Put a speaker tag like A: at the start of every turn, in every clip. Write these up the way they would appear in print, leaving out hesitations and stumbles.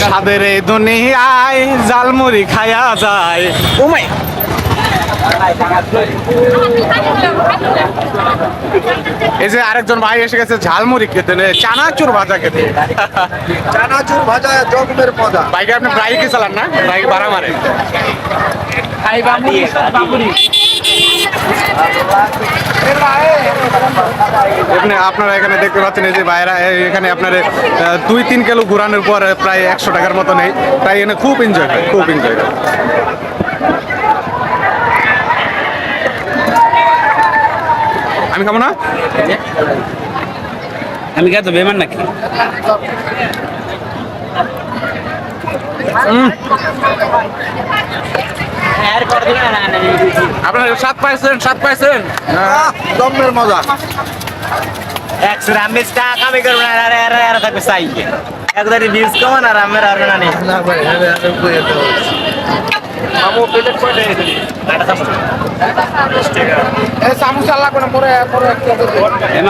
A: সাদের এই দুনিয়ায় জালমুড়ি খায়া যায়। ওমাই এই যে আরেকজন ভাই এসে গেছে ঝালমুড়ি খেতে, চানাচুর ভাজা খেতে।
B: চানাচুর ভাজা জগমের মজা।
A: বাইকে আপনি বাইকে চালান না, বাইক ভাড়া মারে। আপনারা এখানে দেখতে পাচ্ছেন এই যে ভাইরা এখানে আপনার 2-3 কিলো ঘোরানোর পর প্রায় 100 টাকার মতো নেই, তাই এখানে খুব এনজয় করে, খুব এনজয় করে। আমি খাবো না,
C: আমি কে তো বেমান নাকি?
A: আপনার স্বাদ পাইছেন, স্বাদ পাইছেন?
B: জগমের মজা।
C: কামি করবো না, আর থাকবে চাই একদারি ভিউজ কমান আর আমার আর না নেই।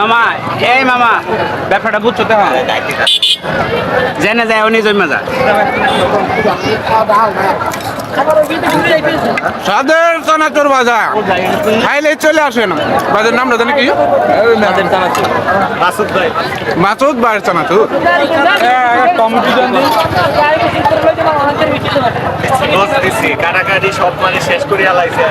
C: মামা এই মামা ব্যবসাটা বুঝছো তো, জেনে যায় উনি জমা যা
A: সাদের চানাচুর ভাজা খাইলে চলে আসে না। বাজার নামটা জানি কি? মাসুদ ভাইয়ের চানাচুর।
D: কাটাকাটি সব মানে শেষ করে আলাইছে।